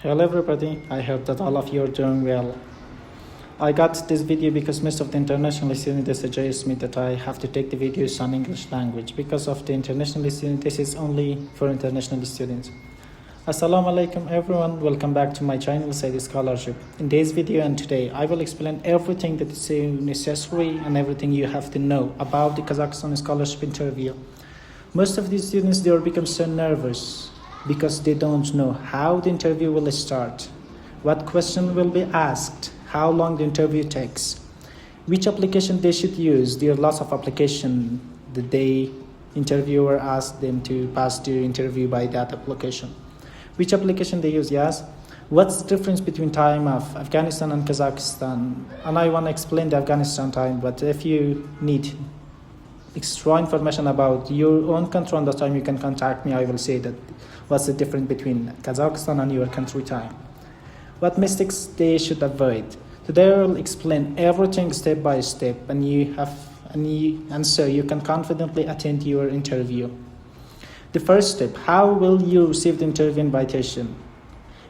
Hello everybody, I hope that all of you are doing well. I got this video because most of the international students suggest me that I have to take the videos on English language. Because of the international students, this is only for international students. Assalamu alaikum everyone, welcome back to my channel Said Scholarship. In today's video and today, I will explain everything that is so necessary and everything you have to know about the Kazakhstan Scholarship Interview. Most of these students, they will become so nervous because they don't know how the interview will start, what question will be asked, how long the interview takes, which application they should use. There are lots of applications that the interviewer asked them to pass the interview by that application. Which application they use, yes? What's the difference between time of Afghanistan and Kazakhstan? And I want to explain the Afghanistan time, but if you need extra information about your own country on the time, you can contact me. I will say that what's the difference between Kazakhstan and your country time, what mistakes they should avoid. Today I will explain everything step by step, and so you can confidently attend your interview. The first step: how will you receive the interview invitation?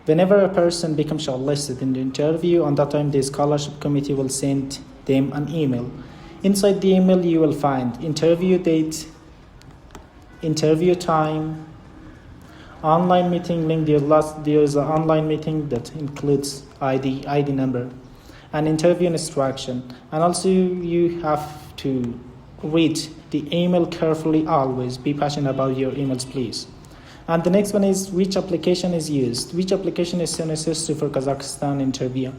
Whenever a person becomes shortlisted in the interview, on that time the scholarship committee will send them an email. Inside the email you will find interview date, interview time, online meeting link. There's an online meeting that includes ID number, and interview instruction. And also you have to read the email carefully. Always be passionate about your emails, please. And the next one is which application is used. Which application is so necessary for Kazakhstan interview?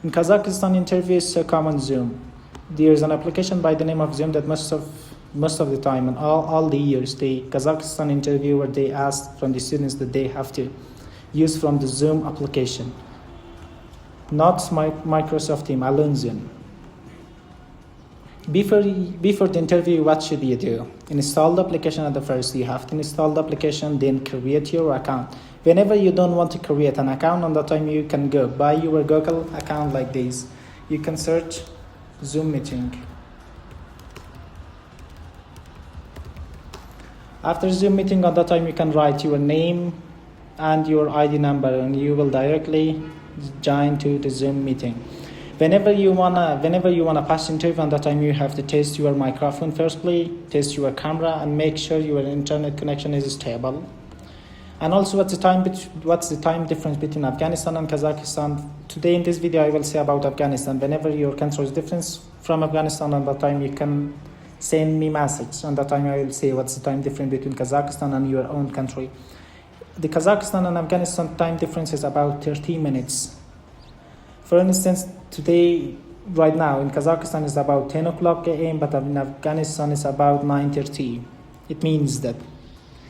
In Kazakhstan interview is so common Zoom. There is an application by the name of Zoom that most of the time and all the years, the Kazakhstan interviewer, they ask from the students that they have to use from the Zoom application, not Microsoft Teams, alone Zoom. Before the interview, what should you do? Install the application at the first. You have to install the application, then create your account. Whenever you don't want to create an account, on that time you can go buy your Google account like this. You can search Zoom meeting. After Zoom meeting, on that time you can write your name and your ID number, and you will directly join to the Zoom meeting. Whenever you wanna pass interview, on that time you have to test your microphone firstly, test your camera, and make sure your internet connection is stable. And also, what's the time difference between Afghanistan and Kazakhstan? Today in this video I will say about Afghanistan. Whenever your country is different from Afghanistan, on that time you can send me message. On that time I will say what's the time difference between Kazakhstan and your own country. The Kazakhstan and Afghanistan time difference is about 30 minutes. For instance, today, right now in Kazakhstan is about 10 o'clock a.m., but in Afghanistan is about 9:30. It means that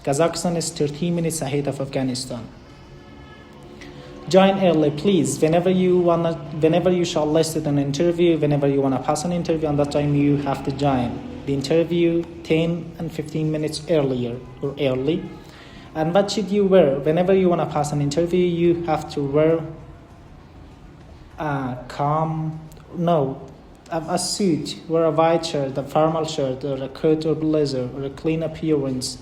Kazakhstan is 30 minutes ahead of Afghanistan. Join early, please. Whenever you shortlisted an interview, whenever you wanna pass an interview, on that time you have to join the interview 10 and 15 minutes earlier or early. And what should you wear? Whenever you wanna pass an interview, you have to wear a suit, wear a white shirt, a formal shirt, or a coat or blazer, or a clean appearance.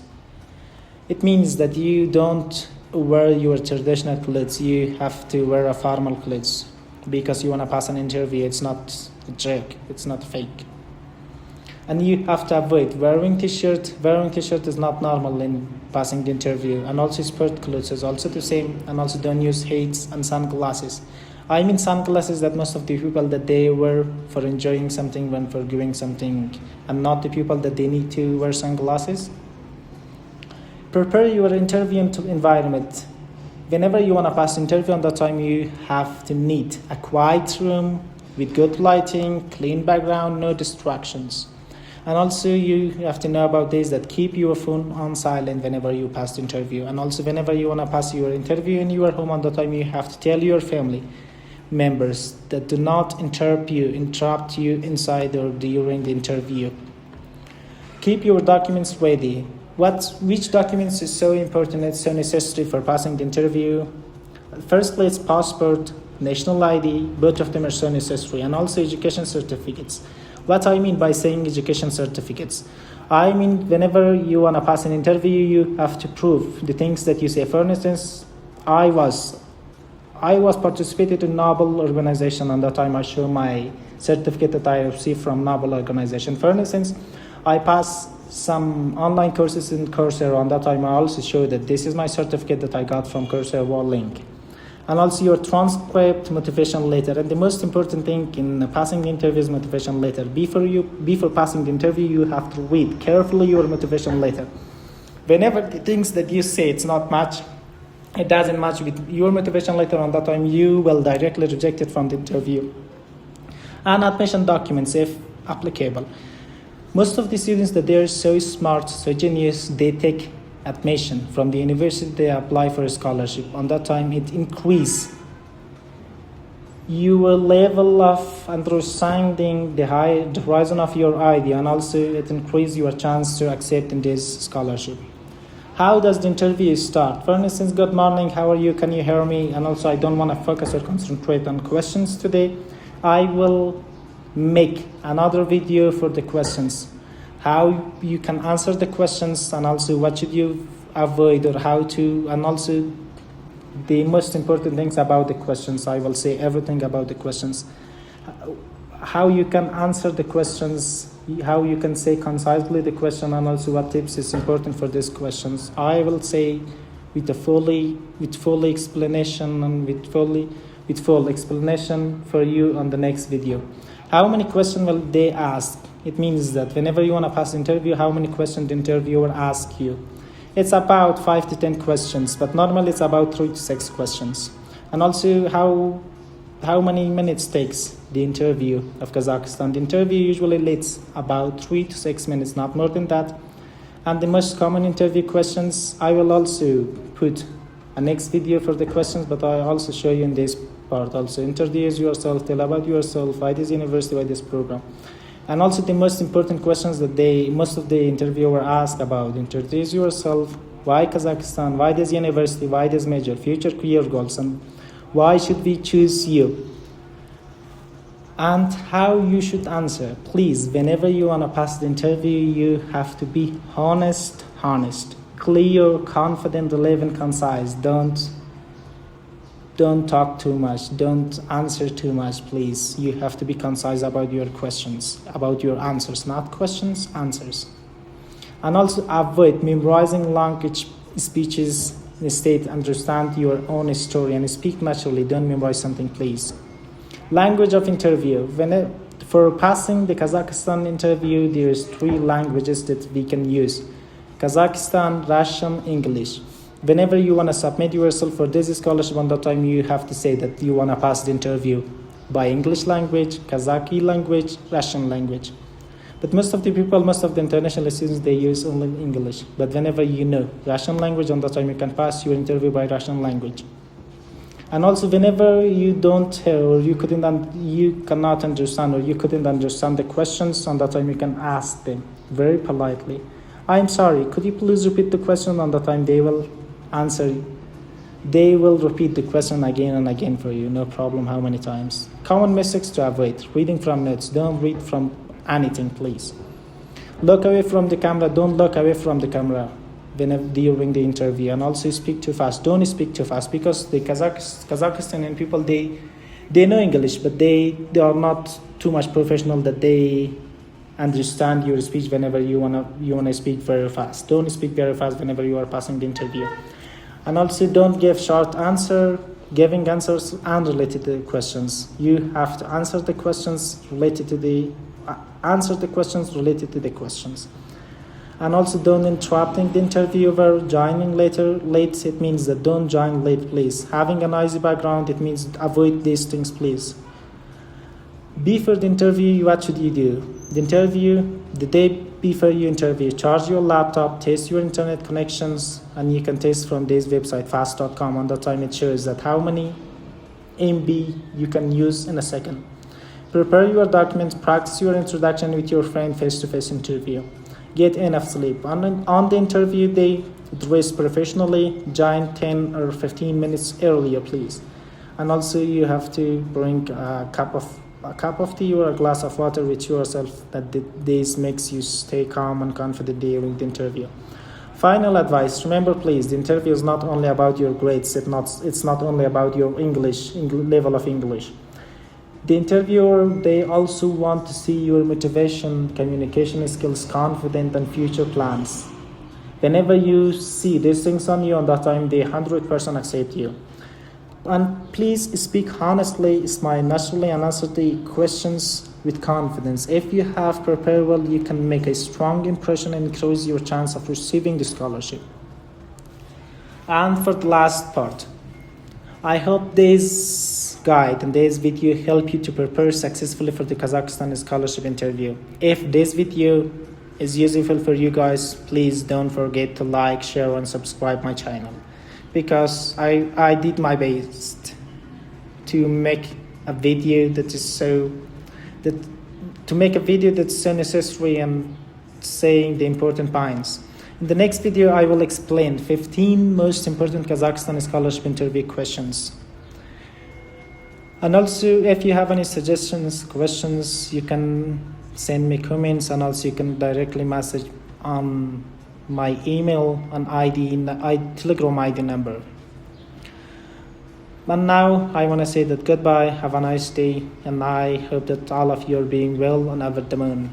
It means that you don't wear your traditional clothes. You have to wear a formal clothes because you want to pass an interview. It's not a joke. It's not fake. And you have to avoid wearing t-shirt. Wearing t-shirt is not normal in passing the interview. And also sport clothes is also the same. And also don't use hats and sunglasses. I mean sunglasses that most of the people that they wear for enjoying something when for doing something, and not the people that they need to wear sunglasses. Prepare your interview environment. Whenever you want to pass interview, on that time you have to need a quiet room with good lighting, clean background, no distractions. And also you have to know about this, that keep your phone on silent whenever you pass the interview. And also whenever you want to pass your interview in your home, on the time you have to tell your family members that do not interrupt you inside or during the interview. Keep your documents ready. Which documents is so important and so necessary for passing the interview? Firstly, it's passport, national ID, both of them are so necessary, and also education certificates. What I mean by saying education certificates, I mean whenever you want to pass an interview, you have to prove the things that you say. For instance, I was I was participated in Nobel organization, and that time I show my certificate that I received from Nobel organization. For instance, I passed some online courses in Coursera, and that time I also show that this is my certificate that I got from Coursera link. And also your transcript, motivation letter, and the most important thing in passing the interview is motivation letter. Before passing the interview, you have to read carefully your motivation letter. Whenever the things that you say it's not match, it doesn't match with your motivation letter, on that time you will directly reject it from the interview. And admission documents if applicable. Most of the students that they're so smart, so genius, they take admission from the university, they apply for a scholarship. On that time it increase your level of understanding the horizon of your idea, and also it increase your chance to accept in this scholarship. How does the interview start? For instance, good morning, how are you, can you hear me? And also I don't want to focus or concentrate on questions today. I will make another video for the questions, how you can answer the questions, and also what should you avoid or how to, and also the most important things about the questions. I will say everything about the questions, how you can answer the questions, how you can say concisely the question, and also what tips is important for these questions. I will say with full explanation and with full explanation for you on the next video. How many questions will they ask? It means that whenever you want to pass the interview, how many questions the interviewer asks you. It's about 5 to 10 questions, but normally it's about 3 to 6 questions. And also how many minutes takes the interview of Kazakhstan. The interview usually lasts about 3 to 6 minutes, not more than that. And the most common interview questions, I will also put a next video for the questions, but I also show you in this part. Also introduce yourself, tell about yourself, why this university, why this program. And also the most important questions that most of the interviewer ask about: introduce yourself, why Kazakhstan, why this university, why this major, future career goals, and why should we choose you, and how you should answer. Please, whenever you want to pass the interview, you have to be honest, clear, confident, relevant, concise. Don't talk too much, don't answer too much, please. You have to be concise about your questions, about your answers, not questions, answers. And also avoid memorizing language speeches. Instead, understand your own story and speak naturally. Don't memorize something, please. Language of interview. For passing the Kazakhstan interview, there's 3 languages that we can use: Kazakhstan, Russian, English. Whenever you want to submit yourself for this scholarship, on that time you have to say that you want to pass the interview by English language, Kazakh language, Russian language. But most of the international students, they use only English. But whenever you know Russian language, on that time you can pass your interview by Russian language. And also whenever you don't hear or you cannot understand or you couldn't understand the questions, on that time you can ask them very politely, I'm sorry, could you please repeat the question? On that time they will answer. They will repeat the question again and again for you, no problem how many times. Common mistakes to avoid: reading from notes. Don't read from anything, please. Look away from the camera. Don't look away from the camera during the interview. And also speak too fast. Don't speak too fast, because the Kazakhstani people, they know English, but they are not too much professional that they understand your speech whenever you wanna speak very fast. Don't speak very fast whenever you are passing the interview. And also don't give short answer, giving answers unrelated to the questions. You have to answer the questions related to the questions. And also don't interrupting the interviewer, joining late. It means that don't join late, please. Having a noisy background, it means avoid these things, please. Before the interview, what should you do? The day before you interview, charge your laptop, test your internet connections, and you can test from this website, fast.com. On that time it shows that how many MB you can use in a second. Prepare your documents, practice your introduction with your friend, face-to-face interview. Get enough sleep. On the interview day, dress professionally, join 10 or 15 minutes earlier, please. And also you have to bring a cup of tea or a glass of water with yourself, that this makes you stay calm and confident during the interview. final advice, remember please, the interview is not only about your grades, it's not only about your level of English. The interviewer, they also want to see your motivation, communication skills, confidence, and future plans. Whenever you see these things on you, on that time they 100% accept you. And please speak honestly, smile naturally, and answer the questions with confidence. If you have prepared well, you can make a strong impression and increase your chance of receiving the scholarship. And for the last part, I hope this guide and this video help you to prepare successfully for the Kazakhstan scholarship interview. If this video is useful for you guys, please don't forget to like, share, and subscribe my channel, because I did my best to make a video that's so necessary and saying the important points. In the next video, I will explain 15 most important Kazakhstan scholarship interview questions. And also, if you have any suggestions, questions, you can send me comments, and also you can directly message on my email and Telegram ID number. And now I want to say that goodbye, have a nice day, and I hope that all of you are being well and over the moon.